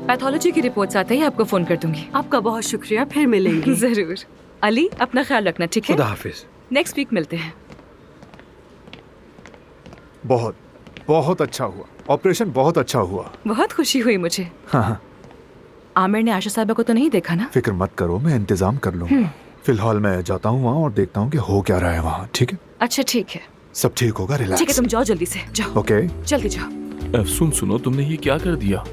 Pathology की reports आते ही आपको फोन कर दूंगी। आपका बहुत शुक्रिया, फिर मिलेंगे। जरूर। अली, अपना ख्याल रखना, ठीक है? खुदा हाफिज। नेक्स्ट वीक मिलते हैं। बहुत बहुत अच्छा हुआ, ऑपरेशन बहुत अच्छा हुआ। बहुत खुशी हुई मुझे। हाँ, आमिर ने आशा साहबा को तो नहीं देखा ना? फिक्र मत करो, मैं इंतजाम कर लूंगा। फिलहाल मैं जाता हूँ वहाँ और देखता हूँ कि हो क्या रहा है वहाँ। ठीक है? अच्छा ठीक है। सब ठीक होगा, रिलैक्स। ठीक है, तुम जाओ जल्दी से, जाओ। ओके। जल्दी जाओ। सुनो, तुमने ये क्या कर दिया?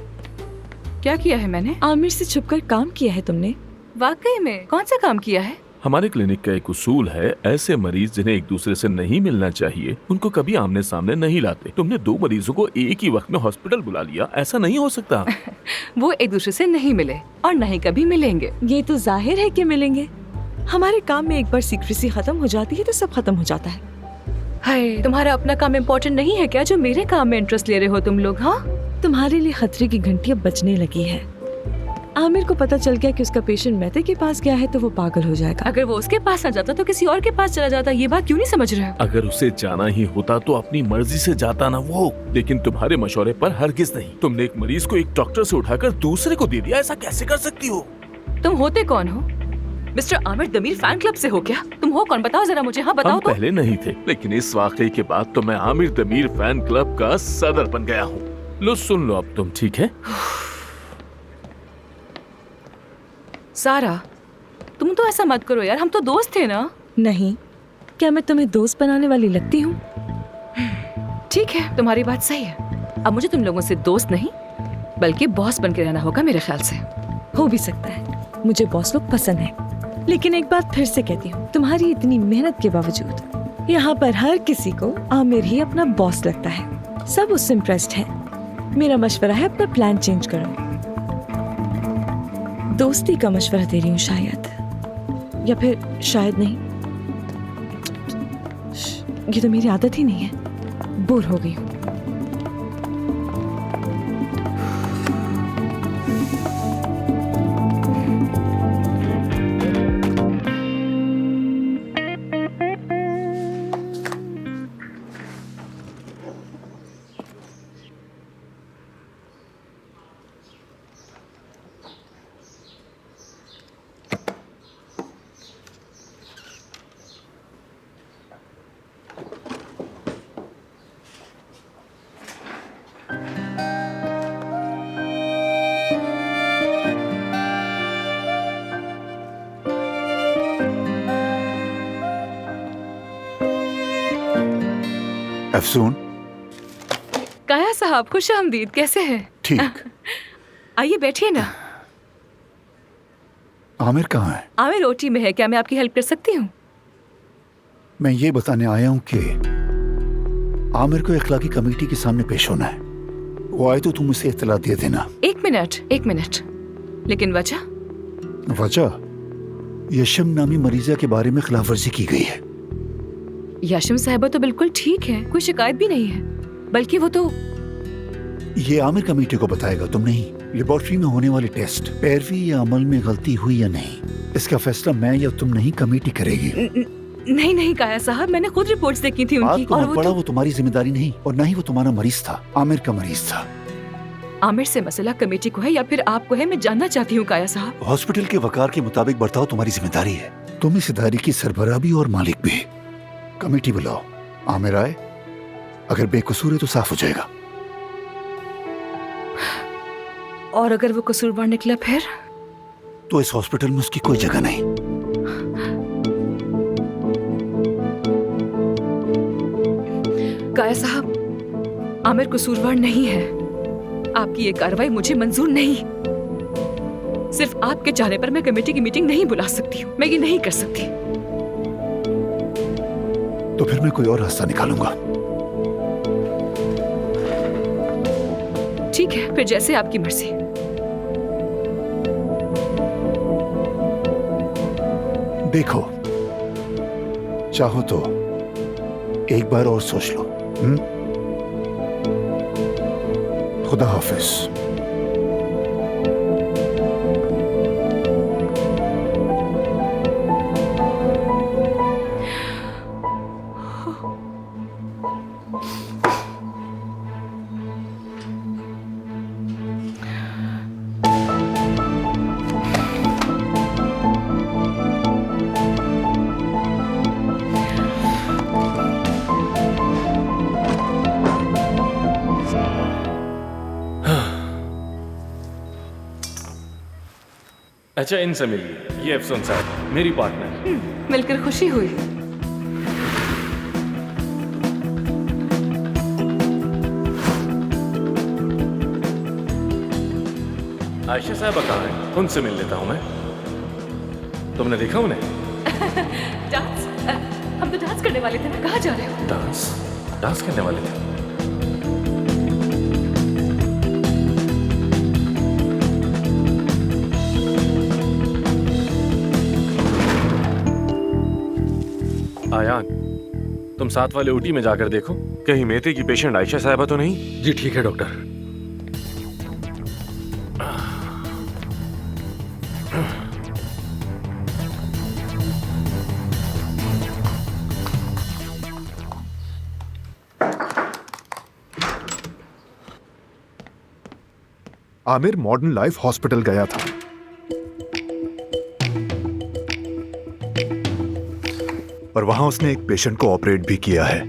क्या किया है मैंने? आमिर से छुपकर काम किया है तुमने? वाकई में? कौन सा काम किया है? हमारे क्लिनिक का एक उसूल है, ऐसे मरीज जिन्हें एक दूसरे से नहीं मिलना चाहिए उनको कभी आमने सामने नहीं लाते। तुमने 2 मरीजों को एक ही वक्त में हॉस्पिटल बुला लिया, ऐसा नहीं हो सकता। वो एक दूसरे से नहीं मिले और नहीं कभी मिलेंगे। ये तो जाहिर है कि मिलेंगे। हमारे काम में एक बार सीक्रेसी खत्म हो जाती है तो सब खत्म हो जाता है। हाय, तुम्हारा अपना काम इम्पोर्टेंट नहीं है क्या, जो मेरे काम में इंटरेस्ट ले रहे हो तुम लोग? हाँ, तुम्हारे लिए खतरे की घंटी अब बजने लगी है। आमिर को पता चल गया कि उसका पेशेंट मेहते के पास गया है तो वो पागल हो जाएगा। अगर वो उसके पास न जाता तो किसी और के पास चला जाता। ये बात क्यों नहीं समझ रहे हो? अगर उसे जाना ही होता तो अपनी मर्जी से जाता ना वो, लेकिन तुम्हारे मशवरे पर हरगिज नहीं। तुमने एक मरीज को एक डॉक्टर से उठाकर दूसरे को दे दिया, ऐसा कैसे कर सकती हो? तुम होते कौन हो? Mister Aamir Damir fan club से हो क्या? तुम हो कौन, बताओ जरा मुझे। हाँ बताओ। हम तो पहले नहीं थे, लेकिन इस वाकये के बाद तो मैं आमिर दमीर फैन क्लब का सदर बन गया हूँ। लो सुन लो अब तुम, ठीक है? सारा, तुम तो ऐसा मत करो यार, हम तो दोस्त थे ना। नहीं, क्या मैं तुम्हें दोस्त बनाने वाली लगती हूँ? ठीक है, तुम्हारी बात सही है। अब मुझे तुम लोगों से दोस्त नहीं बल्कि बॉस बन के रहना होगा मेरे ख्याल से। हो भी सकता है, मुझे बॉस लोग पसंद है। लेकिन एक बात फिर से कहती हूँ, तुम्हारी इतनी मेहनत के बावजूद यहाँ पर हर किसी को आमिर ही अपना बॉस लगता है। सब उससे इम्प्रेस्ड है। मेरा मशवरा है अपना प्लान चेंज करो। दोस्ती का मशवरा दे रही हूँ शायद, या फिर शायद नहीं। ये तो मेरी आदत ही नहीं है, बोर हो गई हूँ। अफसून। काया साहब, खुश आमदीद, कैसे हैं? ठीक। आइए बैठिए ना। आमिर कहाँ है? आमिर ओटी में है, क्या मैं आपकी हेल्प कर सकती हूँ? मैं ये बताने आया हूँ कि आमिर को इखलाकी कमेटी के सामने पेश होना है। वो आए तो तुम उसे इत्तला दे देना। एक मिनट, लेकिन वजह? वजह यशम नामी मरीजा के बारे में खिलाफ वर्जी की गई है। याशिम साहबा तो बिल्कुल ठीक है, कोई शिकायत भी नहीं है। बल्कि वो तो ये आमिर कमेटी को बताएगा, तुम नहीं। लेबोरेटरी में होने वाले टेस्ट, पैरवी या अमल में गलती हुई या नहीं, इसका फैसला मैं या तुम नहीं, कमेटी करेगी। नहीं काया साहब, मैंने खुद रिपोर्ट्स देखी थी उनकी। और वो तुम्हारी जिम्मेदारी नहीं, और ना ही वो तुम्हारा मरीज था, आमिर का मरीज था। आमिर से मसला कमेटी को है या फिर आपको है, मैं जानना चाहती हूँ काया साहब। हॉस्पिटल के वकार के मुताबिक बर्ताव तुम्हारी जिम्मेदारी है। तुम इस इदारे की सरबराह भी और मालिक भी। कमेटी बुलाओ, आमिर आए, अगर बेकसूर है तो साफ हो जाएगा। और अगर वो कसूरवार निकला फिर? तो इस हॉस्पिटल में उसकी कोई जगह नहीं। काया साहब, आमिर कसूरवार नहीं है। आपकी ये कार्रवाई मुझे मंजूर नहीं। सिर्फ आपके चाहने पर मैं कमेटी की मीटिंग नहीं बुला सकती हूँ, मैं ये नहीं कर सकती। तो फिर मैं कोई और रास्ता निकालूंगा। ठीक है, फिर जैसे आपकी मर्जी। देखो, चाहो तो एक बार और सोच लो। खुदा हाफिज। अच्छा, इनसे मिलिए। ये अफसन साहब, मेरी पार्टनर। मिलकर खुशी हुई। आयशा साहब कहाँ हैं? उनसे मिल लेता हूँ मैं। तुमने देखा उन्हें? डांस? हम तो डांस करने वाले थे ना, कहाँ जा रहे हो? डांस? डांस करने वाले थे? आयान, तुम साथ वाले ऊटी में जाकर देखो, कहीं मेते की पेशेंट आयशा साहबा तो नहीं? जी ठीक है doctor. Aamir modern life hospital गया था। और वहां उसने एक पेशेंट को ऑपरेट भी किया है।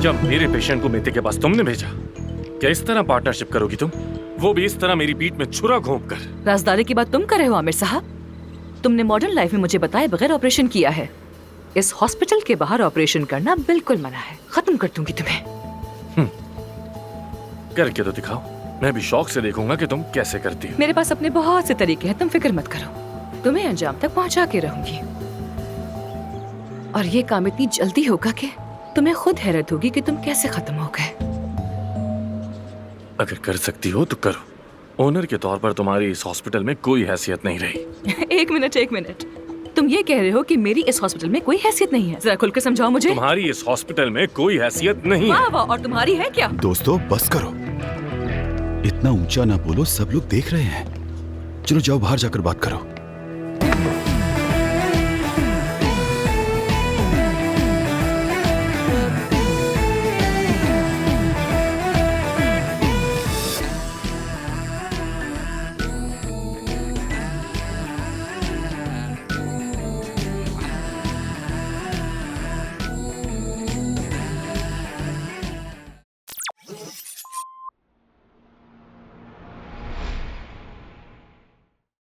जब मेरे पेशेंट को मेते के पास तुमने भेजा, क्या इस तरह पार्टनरशिप करोगी तुम? वो भी इस तरह मेरी पीठ में छुरा घोंप कर। राजदारी की बात तुम कर रहे हो आमिर साहब? तुमने मॉडर्न लाइफ में मुझे बताए बगैर ऑपरेशन किया है। इस हॉस्पिटल के बाहर ऑपरेशन करना बिल्कुल मना है। खत्म कर दूंगी तुम्हें। करके तो दिखाओ, मैं भी शौक से देखूंगा कि तुम कैसे करती हो। मेरे पास अपने बहुत से तरीके हैं, तुम फिक्र मत करो। तुम्हें अंजाम तक पहुंचा के रहूंगी। और ये काम इतनी जल्दी होगा कि तुम्हें खुद हैरत होगी कि तुम कैसे खत्म हो गए। अगर कर सकती हो तो करो। ओनर के तौर पर तुम्हारी इस हॉस्पिटल में कोई हैसियत नहीं रही। एक मिनट, तुम ये कह रहे हो कि मेरी इस हॉस्पिटल में कोई हैसियत नहीं है? जरा खुलकर समझाओ मुझे। तुम्हारी इस हॉस्पिटल में कोई हैसियत नहीं है। वाह वाह, और तुम्हारी है क्या? दोस्तों बस करो, इतना ऊंचा ना बोलो, सब लोग देख रहे हैं। चलो जाओ बाहर जाकर बात करो।